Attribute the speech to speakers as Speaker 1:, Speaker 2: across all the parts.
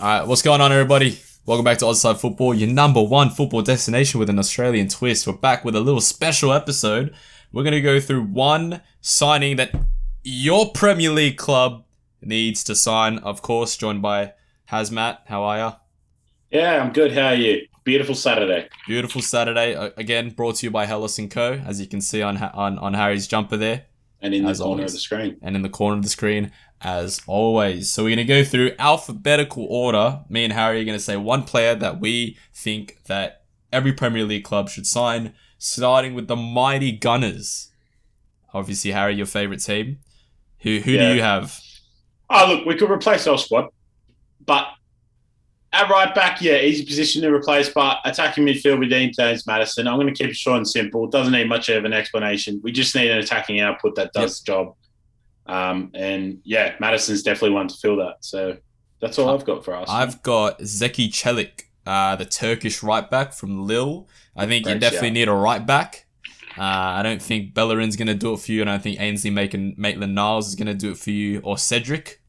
Speaker 1: Alright, what's going on, everybody? Welcome back to OzSide Football, your number one football destination with an Australian twist. We're back with a little special episode. We're going to go through one signing that your Premier League club needs to sign. Of course, joined by Hazmat. How are ya?
Speaker 2: Yeah, I'm good. How are you? Beautiful Saturday.
Speaker 1: Beautiful Saturday. Again, brought to you by Hellas & Co. As you can see on Harry's jumper there.
Speaker 2: And in the corner of the screen.
Speaker 1: And in the corner of the screen, as always. So we're going to go through alphabetical order. Me and Harry are going to say one player that we think that every Premier League club should sign, starting with the mighty Gunners. Obviously, Harry, your favourite team. Who do you have?
Speaker 2: Oh, look, we could replace our squad. But at right back, yeah, easy position to replace. But attacking midfield with James Maddison, I'm going to keep it short and simple. It doesn't need much of an explanation. We just need an attacking output that does the job. And yeah, Madison's definitely one to fill that. So that's all I've got for us.
Speaker 1: I've got Zeki Çelik, the Turkish right back from Lille. I think you definitely need a right back. I don't think Bellerin's going to do it for you. And I don't think Ainsley Maitland-Niles is going to do it for you, or Cedric.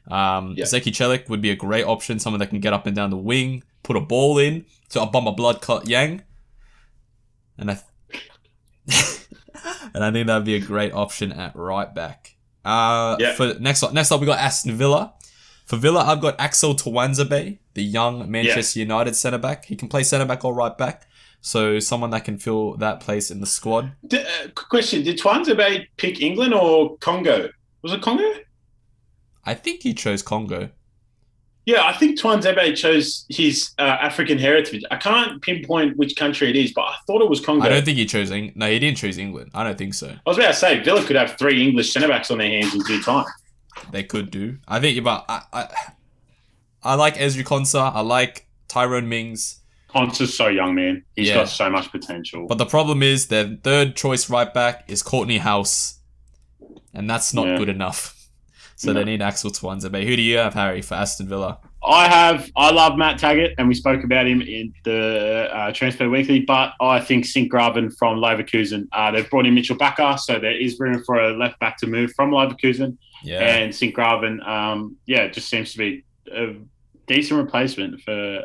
Speaker 1: Zeki Çelik would be a great option. Someone that can get up and down the wing, put a ball in to a bomber blood clot Yang. And I think that'd be a great option at right back. For next up we got Aston Villa. For Villa, I've got Axel Tuanzebe, the young Manchester United centre back. He can play centre back or right back, so someone that can fill that place in the squad.
Speaker 2: Quick question: did Tuanzebe pick England or Congo? Was it Congo?
Speaker 1: I think he chose Congo.
Speaker 2: Yeah, I think Tuanzebe chose his African heritage. I can't pinpoint which country it is, but I thought it was Congo.
Speaker 1: I don't think he chose England. No, he didn't choose England. I don't think so.
Speaker 2: I was about to say, Villa could have 3 English centre-backs on their hands in due time.
Speaker 1: They could do. I think, but I like Ezri Konsa. I like Tyrone Mings.
Speaker 2: Konsa's so young, man. He's got so much potential.
Speaker 1: But the problem is their third choice right back is Courtney House, and that's not good enough. So they need Axel Tuanzebe. Who do you have, Harry, for Aston Villa?
Speaker 2: I love Matt Taggart, and we spoke about him in the Transfer Weekly, but I think Sint-Graven from Leverkusen. They've brought in Mitchell Bakker, so there is room for a left back to move from Leverkusen. Yeah. And Sint-Graven, just seems to be a decent replacement for,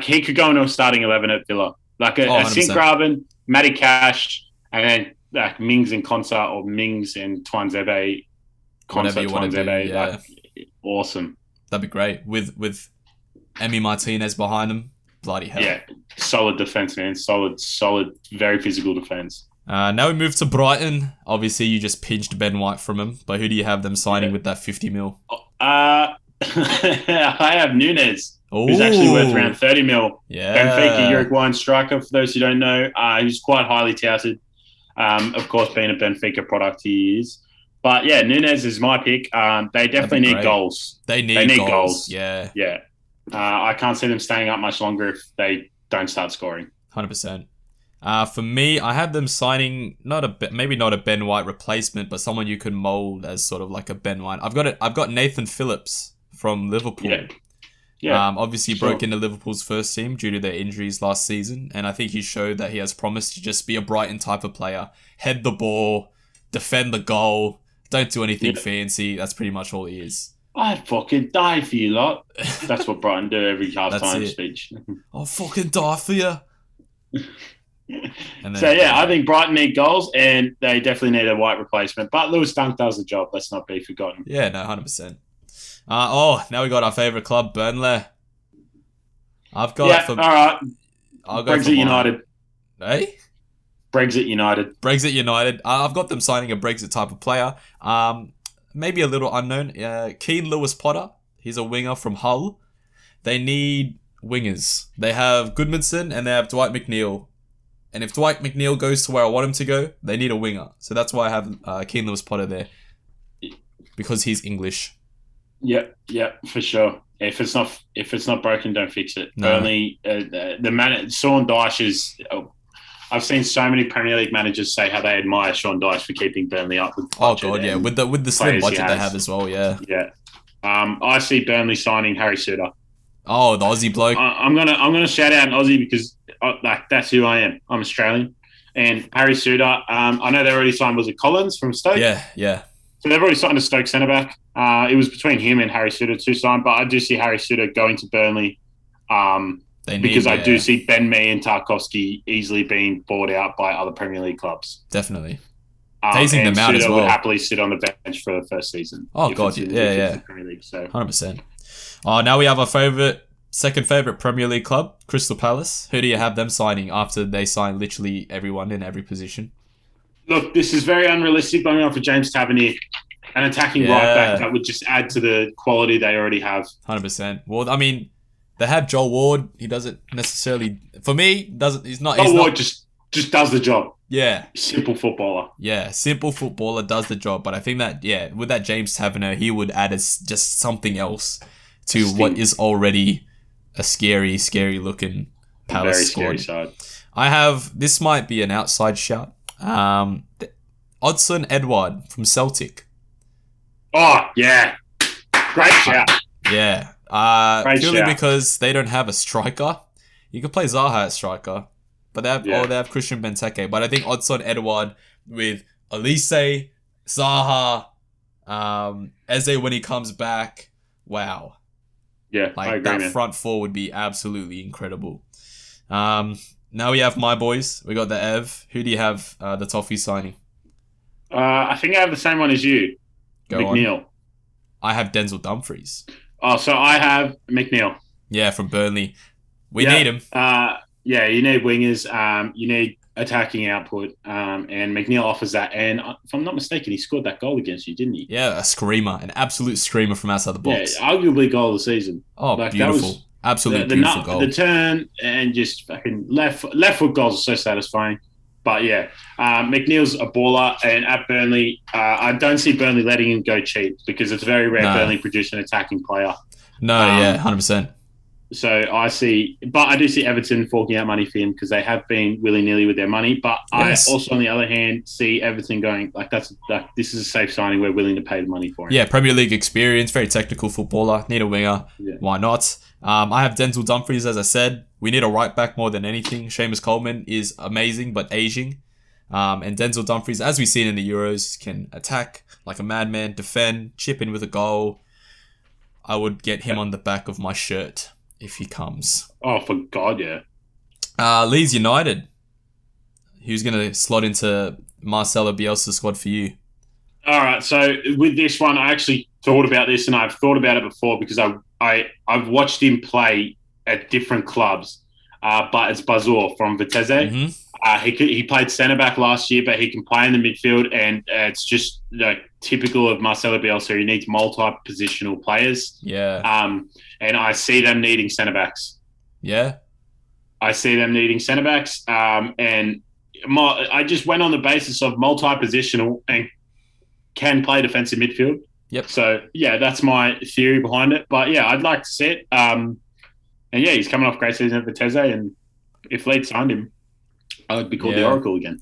Speaker 2: he could go into a starting 11 at Villa. Like a Sint-Graven, Matty Cash, and then Mings and Konsa, or Mings and Tuanzebe.
Speaker 1: Whatever you want to do,
Speaker 2: awesome.
Speaker 1: That'd be great. With Emi Martinez behind him, bloody hell.
Speaker 2: Yeah, solid defense, man. Solid, very physical defense.
Speaker 1: Now we move to Brighton. Obviously, you just pinched Ben White from him, but who do you have them signing with that 50 mil?
Speaker 2: I have Nunes, who's actually worth around 30 mil.
Speaker 1: Yeah.
Speaker 2: Benfica Uruguayan striker, for those who don't know. He's quite highly touted. Of course, being a Benfica product, he is. But yeah, Nunes is my pick. They definitely need goals.
Speaker 1: They need goals. Yeah.
Speaker 2: Yeah. I can't see them staying up much longer if they don't start scoring.
Speaker 1: 100%. For me, I have them signing maybe not a Ben White replacement, but someone you could mold as sort of like a Ben White. I've got Nathan Phillips from Liverpool.
Speaker 2: Yeah.
Speaker 1: Obviously broke into Liverpool's first team due to their injuries last season, and I think he showed that he has promise to just be a Brighton type of player. Head the ball, defend the goal, don't do anything fancy. That's pretty much all he is.
Speaker 2: I'd fucking die for you lot. That's what Brighton do every half-time speech.
Speaker 1: I'll fucking die for you.
Speaker 2: I think Brighton need goals, and they definitely need a White replacement. But Lewis Dunk does the job. Let's not be forgotten.
Speaker 1: Yeah, no, 100%. Now we got our favourite club, Burnley. I've got...
Speaker 2: all right.
Speaker 1: I'll go
Speaker 2: Brexit United.
Speaker 1: Hey?
Speaker 2: Brexit United.
Speaker 1: I've got them signing a Brexit type of player. Maybe a little unknown. Keane Lewis-Potter. He's a winger from Hull. They need wingers. They have Goodmanson and they have Dwight McNeil. And if Dwight McNeil goes to where I want him to go, they need a winger. So that's why I have Keane Lewis-Potter there. Because he's English.
Speaker 2: Yep, for sure. If it's not broken, don't fix it. No. Burnley, Sean Dyche is. I've seen so many Premier League managers say how they admire Sean Dyche for keeping Burnley up. With
Speaker 1: the slim budget they have as well. Yeah.
Speaker 2: I see Burnley signing Harry Souttar.
Speaker 1: Oh, the Aussie bloke.
Speaker 2: I'm gonna shout out an Aussie because that's who I am. I'm Australian, and Harry Souttar. I know they already signed. Was it Collins from Stoke?
Speaker 1: Yeah.
Speaker 2: So they've already signed a Stoke centre-back. It was between him and Harry Souttar to sign, but I do see Harry Souttar going to Burnley because I do see Ben Mee and Tarkowski easily being bought out by other Premier League clubs.
Speaker 1: Definitely. Phasing them out
Speaker 2: Souttar
Speaker 1: as well.
Speaker 2: Would happily sit on the bench for the first season.
Speaker 1: Oh, God, yeah.
Speaker 2: Premier League, so.
Speaker 1: 100%. Now we have our second favourite Premier League club, Crystal Palace. Who do you have them signing after they sign literally everyone in every position?
Speaker 2: Look, this is very unrealistic, but I'm going for James Tavernier, an attacking right back that would just add to the quality they already have.
Speaker 1: 100%. Well, I mean, they have Joel Ward. He doesn't necessarily, for me, he's not.
Speaker 2: Joel Ward just does the job.
Speaker 1: Yeah.
Speaker 2: Simple footballer.
Speaker 1: Yeah, simple footballer does the job. But I think that, with that James Tavernier, he would add just something else to what is already a scary, scary looking Palace squad.
Speaker 2: Very scary side.
Speaker 1: This might be an outside shout. Odsonne Edouard from Celtic.
Speaker 2: Oh, yeah. Great shout.
Speaker 1: Yeah. Purely because they don't have a striker. You could play Zaha at striker, but they have Christian Benteke. But I think Odsonne Edouard with Elise, Zaha, Eze when he comes back. Wow.
Speaker 2: Yeah, I agree,
Speaker 1: that front four would be absolutely incredible. Now we have my boys. We got the Ev. Who do you have the Toffee signing?
Speaker 2: I think I have the same one as you. McNeil.
Speaker 1: I have Denzel Dumfries.
Speaker 2: Oh, so I have McNeil.
Speaker 1: Yeah, from Burnley. We need him.
Speaker 2: You need wingers. You need attacking output. And McNeil offers that. And if I'm not mistaken, he scored that goal against you, didn't he?
Speaker 1: Yeah, a screamer. An absolute screamer from outside the box.
Speaker 2: Yeah, arguably goal of the season.
Speaker 1: Oh, beautiful. Absolutely beautiful goal.
Speaker 2: The turn and just fucking left foot goals are so satisfying. But yeah, McNeil's a baller, and at Burnley, I don't see Burnley letting him go cheap because it's very rare Burnley produce an attacking player.
Speaker 1: No, 100%.
Speaker 2: So I do see Everton forking out money for him because they have been willy-nilly with their money. But yes. I also, on the other hand, see Everton going this is a safe signing. We're willing to pay the money for him.
Speaker 1: Yeah, Premier League experience, very technical footballer. Need a winger. Yeah. Why not? I have Denzel Dumfries, as I said. We need a right back more than anything. Seamus Coleman is amazing, but aging. And Denzel Dumfries, as we've seen in the Euros, can attack like a madman, defend, chip in with a goal. I would get him on the back of my shirt if he comes.
Speaker 2: Oh, for God, yeah.
Speaker 1: Leeds United. Who's going to slot into Marcelo Bielsa's squad for you?
Speaker 2: All right, so with this one, I actually thought about this, and I've thought about it before because I've watched him play at different clubs, but it's Bazour from Vitesse.
Speaker 1: Mm-hmm.
Speaker 2: He played centre-back last year, but he can play in the midfield, and it's just typical of Marcelo Bielsa. He needs multi-positional players.
Speaker 1: Yeah.
Speaker 2: And I see them needing centre-backs.
Speaker 1: Yeah.
Speaker 2: I see them needing centre-backs, and I just went on the basis of multi-positional and can play defensive midfield.
Speaker 1: Yep.
Speaker 2: So, yeah, that's my theory behind it. But, yeah, I'd like to see it. And, yeah, he's coming off great season at Vitesse, and if Leeds signed him, I would be called the Oracle again.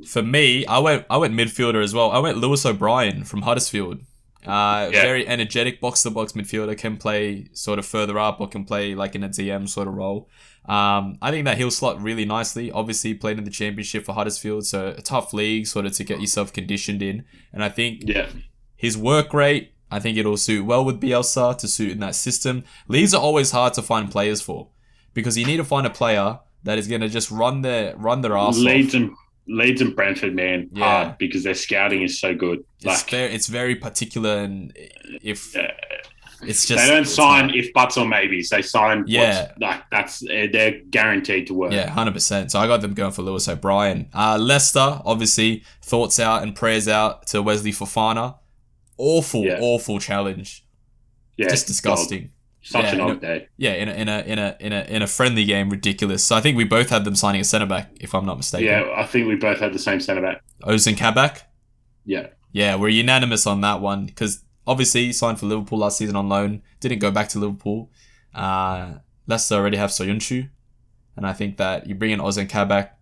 Speaker 1: For me, I went midfielder as well. I went Lewis O'Brien from Huddersfield. Very energetic box-to-box midfielder, can play sort of further up or can play like in a DM sort of role. I think that he'll slot really nicely. Obviously, played in the Championship for Huddersfield, so a tough league sort of to get yourself conditioned in. And I think his work rate, I think it'll suit well with Bielsa to suit in that system. Leagues are always hard to find players for because you need to find a player that is going to just run their ass off.
Speaker 2: Leeds and Brentford, man, hard because their scouting is so good.
Speaker 1: It's very particular, and if it's just
Speaker 2: they don't sign if buts or maybes, they sign they're guaranteed to work.
Speaker 1: Yeah, 100%. So I got them going for Lewis O'Brien. Leicester, obviously, thoughts out and prayers out to Wesley Fofana. Awful challenge. Yeah, just disgusting.
Speaker 2: Such an odd day.
Speaker 1: Yeah, in a friendly game, ridiculous. So I think we both had them signing a centre back, if I'm not mistaken.
Speaker 2: Yeah, I think we both had the same centre back.
Speaker 1: Ozan Kabak?
Speaker 2: Yeah.
Speaker 1: Yeah, we're unanimous on that one because obviously he signed for Liverpool last season on loan, didn't go back to Liverpool. Leicester already have Soyuncu, and I think that you bring in Ozan Kabak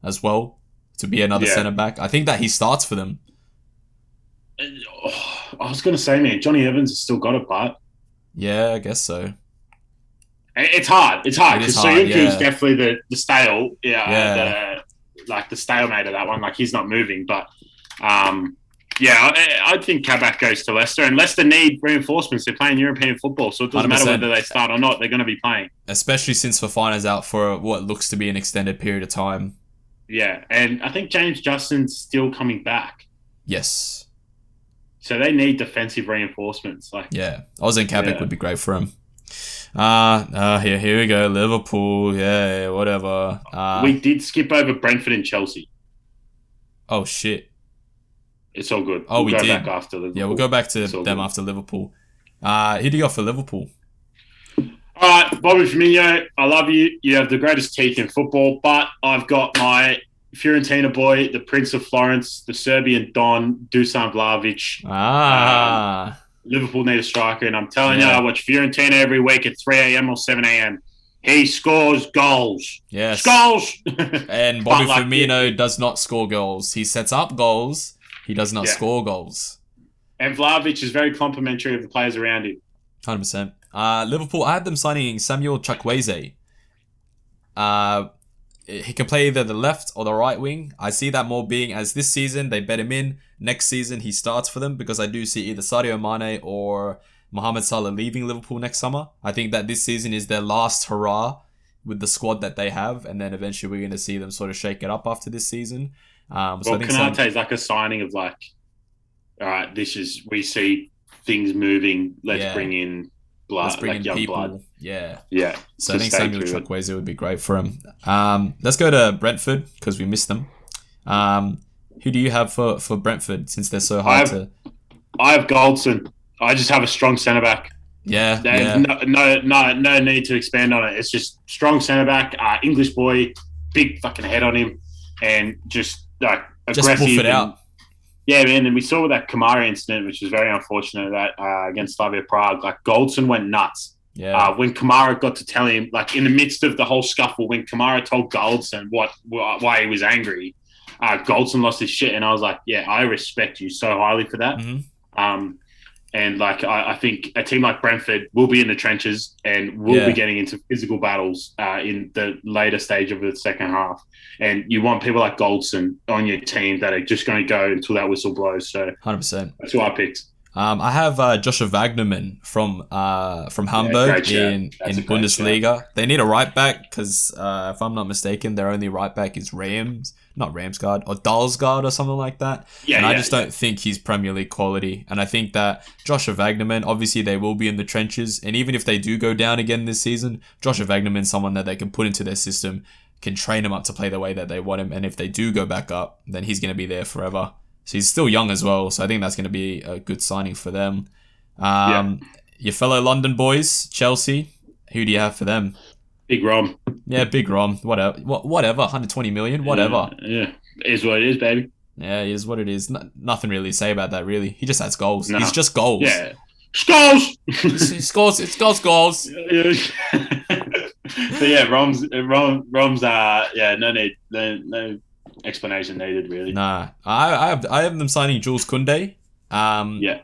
Speaker 1: as well to be another centre back. I think that he starts for them.
Speaker 2: I was going to say, man, Johnny Evans has still got it, but
Speaker 1: yeah, I guess so.
Speaker 2: It's hard. It's hard because Soyuncu is definitely the stale, the stalemate of that one. Like he's not moving, but Yeah, I think Kabak goes to Leicester, and Leicester need reinforcements. They're playing European football, so it doesn't matter
Speaker 1: 100%.
Speaker 2: whether they start or not. They're going to be playing.
Speaker 1: Especially since Fofana's out for what looks to be an extended period of time.
Speaker 2: Yeah, and I think James Justin's still coming back.
Speaker 1: Yes.
Speaker 2: So they need defensive reinforcements.
Speaker 1: Yeah, Oz and Kabak would be great for him. Here we go. Liverpool, yeah, whatever.
Speaker 2: We did skip over Brentford and Chelsea.
Speaker 1: Oh, shit.
Speaker 2: It's all good.
Speaker 1: Oh, we
Speaker 2: go
Speaker 1: did.
Speaker 2: Back after Liverpool.
Speaker 1: Yeah, we'll go back to them after Liverpool. Who do you got for Liverpool?
Speaker 2: All right, Bobby Firmino, I love you. You have the greatest teeth in football, but I've got my Fiorentina boy, the Prince of Florence, the Serbian Don, Dusan Vlahovic. Liverpool need a striker, and I'm telling you, I watch Fiorentina every week at 3 a.m. or 7 a.m. He scores goals.
Speaker 1: Yes.
Speaker 2: Goals!
Speaker 1: And Bobby Firmino does not score goals. He sets up goals. He does not score goals.
Speaker 2: And Vlahovic is very complimentary of the players around him.
Speaker 1: 100%. Liverpool, I had them signing Samuel Chukwueze. He can play either the left or the right wing. I see that more being as this season, they bet him in. Next season, he starts for them because I do see either Sadio Mane or Mohamed Salah leaving Liverpool next summer. I think that this season is their last hurrah with the squad that they have. And then eventually we're going to see them sort of shake it up after this season. I think
Speaker 2: Konate is like a signing of all right, we see things moving. Let's bring in blood.
Speaker 1: Let's bring in young people.
Speaker 2: Blood.
Speaker 1: Yeah.
Speaker 2: Yeah.
Speaker 1: So I think Samuel Chukwueze would be great for him. Let's go to Brentford because we missed them. Who do you have for Brentford since they're so hard to...
Speaker 2: I have Goldson. I just have a strong centre-back.
Speaker 1: Yeah.
Speaker 2: No need to expand on it. It's just strong centre-back, English boy, big fucking head on him, and just aggressive.
Speaker 1: Just buff it out.
Speaker 2: Yeah, man, and we saw with that Kamara incident, which was very unfortunate, that against Slavia Prague, Goldson went nuts.
Speaker 1: Yeah.
Speaker 2: When Kamara got to tell him, in the midst of the whole scuffle, when Kamara told Goldson why he was angry, Goldson lost his shit, and I was like, yeah, I respect you so highly for that.
Speaker 1: Mm-hmm.
Speaker 2: And I think a team like Brentford will be in the trenches and will be getting into physical battles in the later stage of the second half. And you want people like Goldson on your team that are just going to go until that whistle blows. So
Speaker 1: 100%.
Speaker 2: That's who I picked.
Speaker 1: I have Joshua Wagnerman from Hamburg in Bundesliga. They need a right back because if I'm not mistaken, their only right back is Ramsgaard or Dalsgaard or something like that. I just don't think he's Premier League quality. And I think that Joshua Wagnerman, obviously they will be in the trenches. And even if they do go down again this season, Joshua Wagnerman's someone that they can put into their system, can train him up to play the way that they want him. And if they do go back up, then he's going to be there forever. So he's still young as well. So I think that's going to be a good signing for them. Your fellow London boys, Chelsea, who do you have for them?
Speaker 2: Big Rom.
Speaker 1: Yeah, Big Rom. Whatever. 120 million. Whatever.
Speaker 2: Yeah. It is what it is, baby.
Speaker 1: Yeah, it is what it is. Nothing really to say about that, really. He just has goals. He's just goals.
Speaker 2: Yeah. Scores!
Speaker 1: He scores. It scores goals.
Speaker 2: So yeah, Rom's no need. No explanation needed, really.
Speaker 1: Nah. I have them signing Jules Koundé.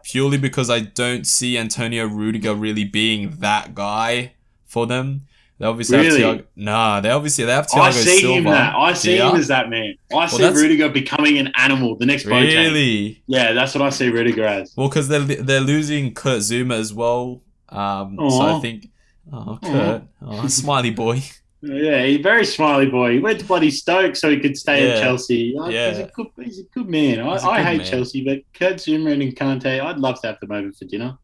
Speaker 1: Purely because I don't see Antonio Rudiger really being that guy for them. They obviously have Thiago. Nah, they have Thiago Silva.
Speaker 2: I see him as that man. I see Rudiger becoming an animal. The next Boateng.
Speaker 1: Really?
Speaker 2: Yeah, that's what I see Rudiger as.
Speaker 1: Well, because they're losing Kurt Zouma as well. So I think, Kurt, smiley boy.
Speaker 2: Yeah, he's a very smiley boy. He went to bloody Stoke so he could stay at Chelsea. He's a good man. I hate Chelsea, but Kurt Zouma and Kante, I'd love to have them over for dinner.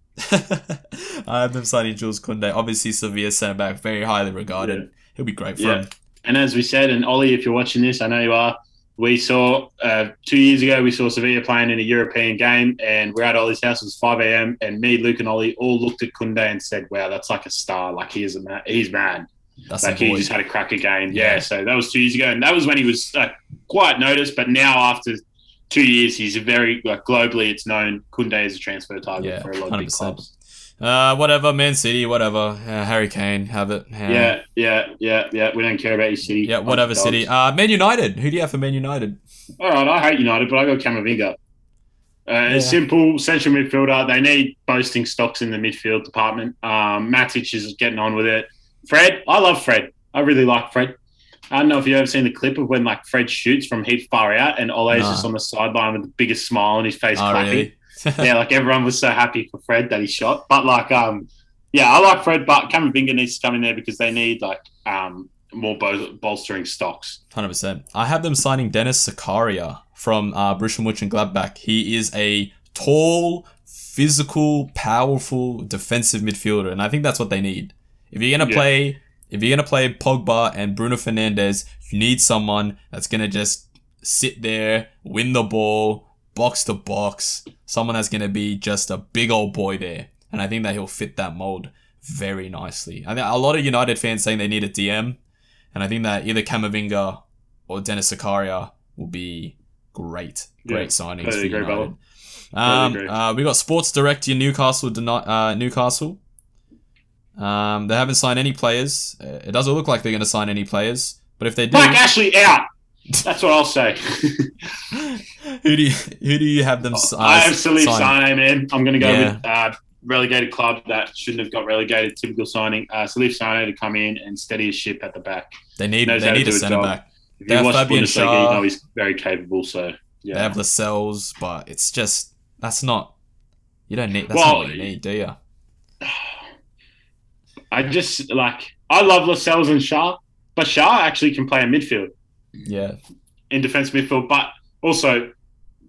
Speaker 1: I have them signing Jules Koundé. Obviously, Sevilla centre-back, very highly regarded. Yeah. He'll be great for him.
Speaker 2: And as we said, and Ollie, if you're watching this, I know you are, we saw 2 years ago, we saw Sevilla playing in a European game, and we're at Ollie's house. It was 5 a.m. And me, Luke, and Ollie all looked at Koundé and said, wow, that's like a star. He's mad.
Speaker 1: That's
Speaker 2: he just had a cracker game. Yeah, so that was 2 years ago. And that was when he was quite noticed. But now after 2 years, he's a very, globally, it's known Koundé is a transfer target for a lot of 100%. Big clubs.
Speaker 1: Whatever, Man City, whatever. Harry Kane, have it.
Speaker 2: Yeah. We don't care about your City.
Speaker 1: Yeah, whatever, City. Man United. Who do you have for Man United?
Speaker 2: All right, I hate United, but I got Camavinga. Simple central midfielder. They need boasting stocks in the midfield department. Matic is getting on with it. Fred, I love Fred. I really like Fred. I don't know if you've ever seen the clip of when like Fred shoots from heap far out and Ole's
Speaker 1: Nah.
Speaker 2: just on the sideline with the biggest smile on his face clapping.
Speaker 1: Really?
Speaker 2: Yeah, like everyone was so happy for Fred that he shot. But like, yeah, I like Fred, but Camavinga needs to come in there because they need like more bolstering stocks.
Speaker 1: 100%. I have them signing Dennis Zakaria from Borussia Mönchengladbach. He is a tall, physical, powerful defensive midfielder, and I think that's what they need. If you're gonna play Pogba and Bruno Fernandes, you need someone that's gonna just sit there, win the ball, box to box. Someone that's gonna be just a big old boy there, and I think that he'll fit that mold very nicely. I think a lot of United fans saying they need a DM, and I think that either Camavinga or Dennis Zakaria will be great signings for United. We got Sports Direct your Newcastle. Newcastle. They haven't signed any players. It doesn't look like they're going to sign any players. But if they do,
Speaker 2: Black Ashley out. That's what I'll say.
Speaker 1: who do you have them?
Speaker 2: I have Salif Sane, man. I'm going to go with relegated club that shouldn't have got relegated. Typical signing. Salif Sane to come in and steady his ship at the back.
Speaker 1: They need a centre back.
Speaker 2: If you watch Fabian Schär, you know he's very capable. So yeah,
Speaker 1: they have Lascelles, but it's just that's not. You don't need. That's not what you need, do you?
Speaker 2: I love Lascelles and Schär, but Schär actually can play in midfield.
Speaker 1: Yeah.
Speaker 2: In defence midfield, but also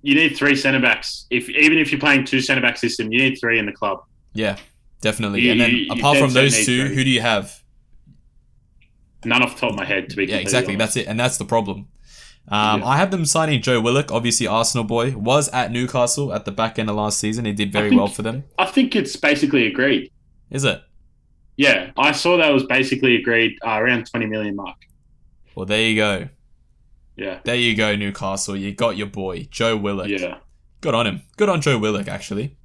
Speaker 2: you need 3 centre backs. Even if you're playing 2 centre back system, you need 3 in the club.
Speaker 1: Yeah, definitely. And then apart from those 2, who do you have?
Speaker 2: None off the top of my head, to be completely
Speaker 1: exactly.
Speaker 2: honest.
Speaker 1: That's it, and that's the problem. I have them signing Joe Willock, obviously Arsenal boy, was at Newcastle at the back end of last season. He did very well for them.
Speaker 2: I think it's basically agreed.
Speaker 1: Is it?
Speaker 2: Yeah, I saw that was basically agreed around 20 million mark.
Speaker 1: Well, there you go.
Speaker 2: Yeah.
Speaker 1: There you go, Newcastle. You got your boy, Joe Willock.
Speaker 2: Yeah.
Speaker 1: Good on him. Good on Joe Willock, actually.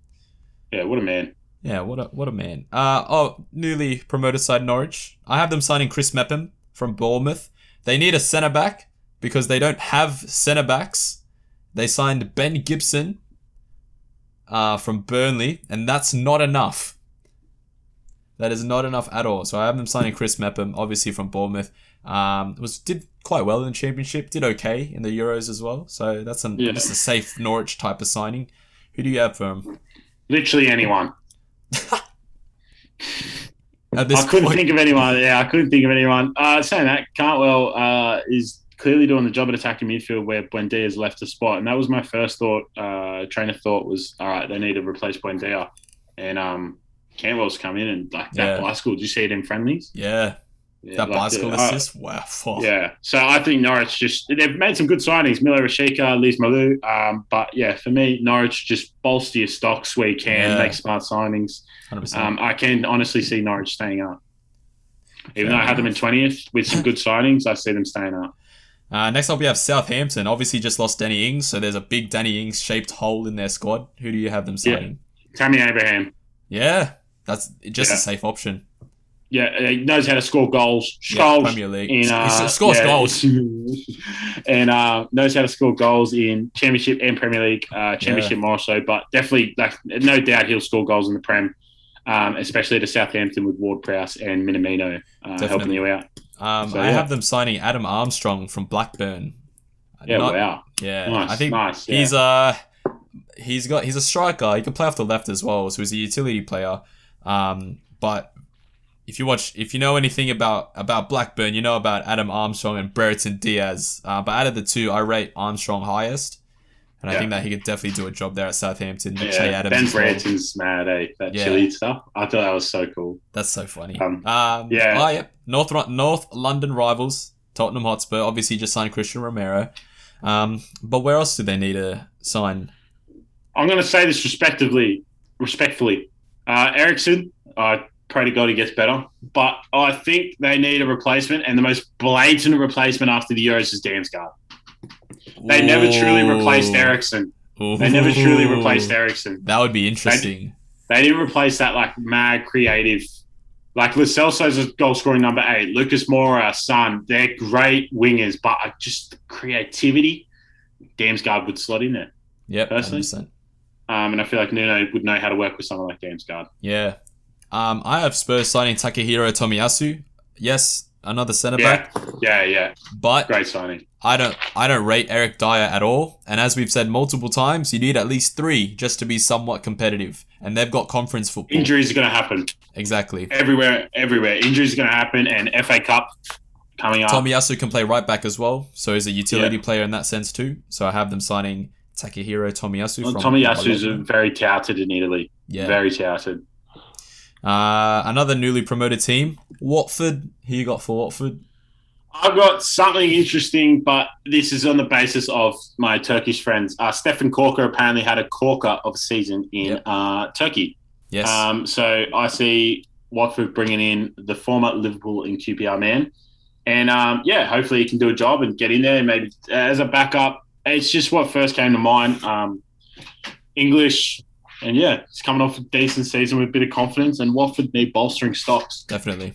Speaker 2: Yeah, what a man.
Speaker 1: Yeah, what a man. Newly promoted side Norwich. I have them signing Chris Mepham from Bournemouth. They need a centre-back because they don't have centre-backs. They signed Ben Gibson from Burnley, and that's not enough. That is not enough at all. So I have them signing Chris Mepham, obviously from Bournemouth. Did quite well in the Championship. Did okay in the Euros as well. So that's just a safe Norwich type of signing. Who do you have for him?
Speaker 2: Literally anyone. I couldn't think of anyone. Yeah, I couldn't think of anyone. Saying that, Cantwell is clearly doing the job at attacking midfield where Buendia has left the spot. And that was my first thought. Train of thought was, all right, they need to replace Buendia. And Cantwell's come in and that bicycle. Did you see it in friendlies?
Speaker 1: Yeah. That bicycle assist? Wow.
Speaker 2: Yeah. So I think Norwich they've made some good signings. Miller Rashika, Liz Malou. But yeah, for me, Norwich just bolster your stocks where you can, make smart signings.
Speaker 1: 100%.
Speaker 2: I can honestly see Norwich staying up. Even though I had them in 20th with some good signings, I see them staying up.
Speaker 1: Next up, we have Southampton. Obviously, just lost Danny Ings, so there's a big Danny Ings-shaped hole in their squad. Who do you have them signing?
Speaker 2: Tammy Abraham.
Speaker 1: Yeah, that's just a safe option.
Speaker 2: Yeah, he knows how to score goals.
Speaker 1: Premier League. He scores goals.
Speaker 2: And knows how to score goals in Championship and Premier League. Championship more so, but definitely, no doubt he'll score goals in the Prem, especially to Southampton with Ward-Prowse and Minamino helping you out.
Speaker 1: I have them signing Adam Armstrong from Blackburn.
Speaker 2: Wow.
Speaker 1: Yeah,
Speaker 2: nice,
Speaker 1: I think he's a striker. He can play off the left as well, so he's a utility player. But if you know anything about Blackburn, you know about Adam Armstrong and Brereton Diaz. But out of the two, I rate Armstrong highest. And I think that he could definitely do a job there at Southampton. Che Adams
Speaker 2: Ben Brereton's mad, eh? That chili stuff. I thought that was so cool.
Speaker 1: That's so funny. North London rivals, Tottenham Hotspur, obviously just signed Christian Romero. But where else do they need to sign?
Speaker 2: I'm going to say this respectfully. Ericsson, I pray to God he gets better. But I think they need a replacement, and the most blatant replacement after the Euros is Damsgaard. They never truly replaced Ericsson.
Speaker 1: That would be interesting.
Speaker 2: They didn't replace that mad creative. Like Lo Celso's a goal scoring number 8. Lucas Moura, Son, they're great wingers, but just creativity, Damsgaard would slot in there.
Speaker 1: Yeah,
Speaker 2: personally. 100%. And I feel like Nuno would know how to work with someone like Damsgaard.
Speaker 1: Yeah. I have Spurs signing Takahiro Tomiyasu. Yes, another centre back.
Speaker 2: Yeah.
Speaker 1: But
Speaker 2: great signing.
Speaker 1: I don't rate Eric Dyer at all. And as we've said multiple times, you need at least 3 just to be somewhat competitive. And they've got conference football.
Speaker 2: Injuries are going to happen.
Speaker 1: Exactly.
Speaker 2: Everywhere. Injuries are going to happen, and FA Cup coming up.
Speaker 1: Tomiyasu can play right back as well, so he's a utility player in that sense too. So I have them signing Takahiro Tomiyasu.
Speaker 2: Tomiyasu is very touted in Italy.
Speaker 1: Yeah.
Speaker 2: Very touted.
Speaker 1: Another newly promoted team, Watford. Who you got for Watford?
Speaker 2: I've got something interesting, but this is on the basis of my Turkish friends. Stefan Korka apparently had a corker of a season in Turkey.
Speaker 1: Yes.
Speaker 2: So I see Watford bringing in the former Liverpool and QPR man. And, hopefully he can do a job and get in there, maybe as a backup. It's just what first came to mind. English, and it's coming off a decent season with a bit of confidence, and Watford need bolstering stocks.
Speaker 1: Definitely.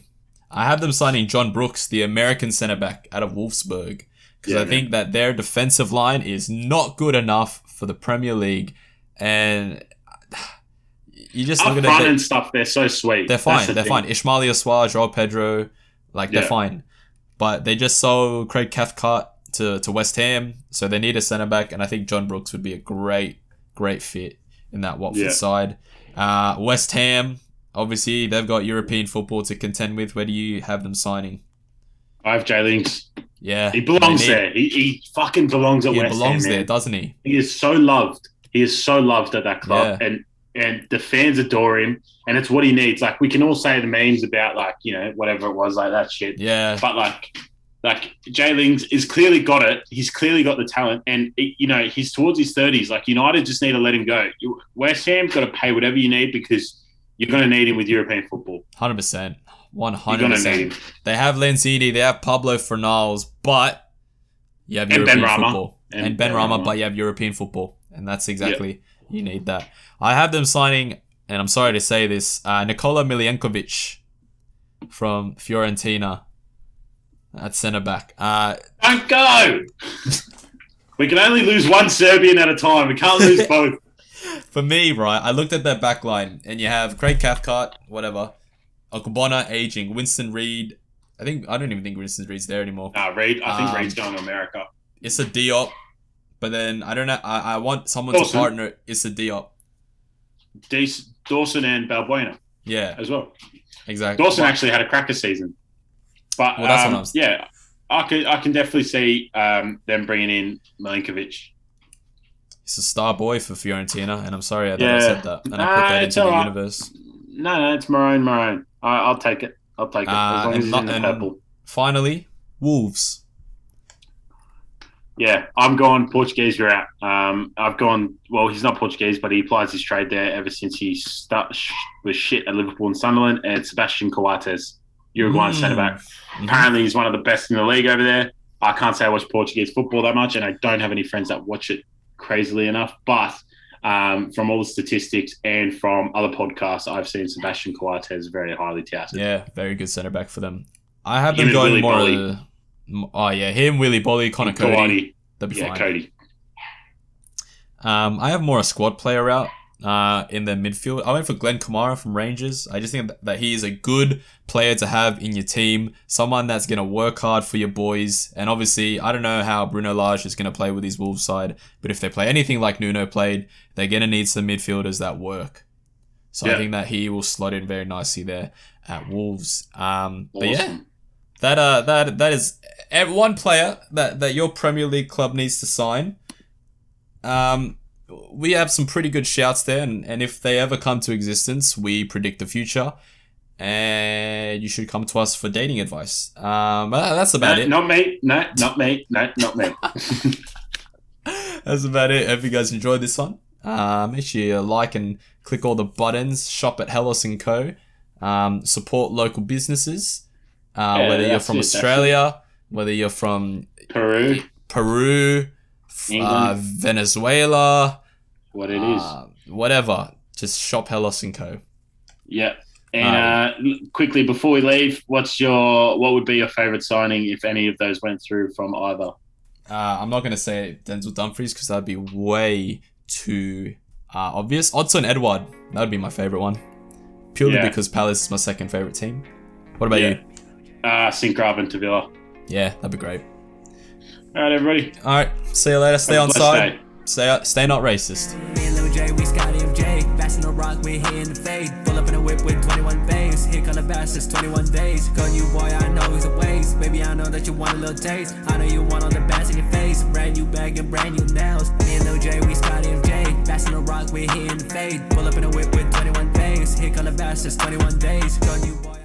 Speaker 1: I have them signing John Brooks, the American centre-back out of Wolfsburg, because I think that their defensive line is not good enough for the Premier League, and you just look at
Speaker 2: it and stuff. They're so sweet.
Speaker 1: They're fine. They're fine. Ismail Assar, Joao Pedro, they're fine. But they just sold Craig Cathcart to West Ham, so they need a centre-back, and I think John Brooks would be a great fit in that Watford side. West Ham, obviously, they've got European football to contend with. Where do you have them signing?
Speaker 2: I have Jay Links.
Speaker 1: Yeah.
Speaker 2: He belongs there. He fucking belongs at West Ham. He belongs
Speaker 1: there, doesn't he?
Speaker 2: He is so loved. He is so loved at that club. Yeah. And the fans adore him. And it's what he needs. Like, we can all say the memes about, whatever it was, that shit.
Speaker 1: Yeah.
Speaker 2: But, Jay Lings is clearly got it. He's clearly got the talent. And, he's towards his 30s. United just need to let him go. West Ham's got to pay whatever you need because you're going to need him with European football.
Speaker 1: 100%. 100%.
Speaker 2: You're going to need him.
Speaker 1: They have Lanzini. They have Pablo Fornals. But you have European football. And Ben Rama, but you have European football. And that's exactly... You need that. I have them signing, and I'm sorry to say this, Nikola Miljankovic from Fiorentina at centre-back.
Speaker 2: Don't go! We can only lose one Serbian at a time. We can't lose both.
Speaker 1: For me, right, I looked at their back line, and you have Craig Cathcart, whatever, Okubona aging, Winston Reid. I don't even think Winston Reid's there anymore.
Speaker 2: Reid. I think Reid's going to America.
Speaker 1: It's a Diop. But then, I don't know, I want someone to partner Issa Diop.
Speaker 2: Dawson and Balbuena.
Speaker 1: Yeah.
Speaker 2: As well.
Speaker 1: Exactly.
Speaker 2: Dawson actually had a cracker season. But,
Speaker 1: that's what
Speaker 2: I can definitely see them bringing in Milinkovic.
Speaker 1: He's a star boy for Fiorentina, and I'm sorry I said that. And I put that into the universe.
Speaker 2: No, it's Maroon. I'll take it. As long as he's in the purple.
Speaker 1: Finally, Wolves.
Speaker 2: Yeah, I'm going Portuguese route. He's not Portuguese, but he applies his trade there ever since he was shit at Liverpool and Sunderland. And Sebastian Coates, Uruguayan centre-back. Mm-hmm. Apparently, he's one of the best in the league over there. I can't say I watch Portuguese football that much, and I don't have any friends that watch it crazily enough. But from all the statistics and from other podcasts, I've seen Sebastian Coates very highly touted.
Speaker 1: Yeah, very good centre-back for them. I have them going more... him, Willy Bolly, Connor Cody. That'd be fine.
Speaker 2: Cody.
Speaker 1: I have more a squad player route in the midfield. I went for Glenn Kamara from Rangers. I just think that he is a good player to have in your team. Someone that's going to work hard for your boys. And obviously, I don't know how Bruno Lage is going to play with his Wolves side. But if they play anything like Nuno played, they're going to need some midfielders that work. So I think that he will slot in very nicely there at Wolves.
Speaker 2: Awesome.
Speaker 1: But yeah. That is one player that your Premier League club needs to sign. We have some pretty good shouts there, and if they ever come to existence, we predict the future. And you should come to us for dating advice. That's about it.
Speaker 2: Not me. No, not me. No, not me.
Speaker 1: That's about it. Hope you guys enjoyed this one. Make sure you like and click all the buttons. Shop at Hellas & Co. Support local businesses. Whether you're from Australia, whether you're from
Speaker 2: Peru,
Speaker 1: Venezuela,
Speaker 2: what it is,
Speaker 1: whatever, just shop Hellas & Co.
Speaker 2: Yeah. And quickly before we leave, what would be your favourite signing if any of those went through from either?
Speaker 1: I'm not going to say Denzel Dumfries because that'd be way too obvious. Odsonne Edouard, that would be my favourite one, purely because Palace is my second favourite team. What about you?
Speaker 2: St. Graven to Villa.
Speaker 1: Yeah, that'd be great.
Speaker 2: All right, everybody.
Speaker 1: All right, see you later. Stay on side. Stay not racist.
Speaker 3: Me and Lil J, we Scotty MJ. Passing the rock, we here in the fade. Pull up in a whip with 21 babes. Here come the bastards, 21 days. Gun you, boy, I know he's a waste. Baby, I know that you want a little taste. I know you want all the bass in your face. Brand new bag and brand new nails. Me and Lil J, we Scotty MJ. Passing the rock, we here in the fade. Pull up in a whip with 21 babes. Here come the bastards, 21 days. Gun you, boy.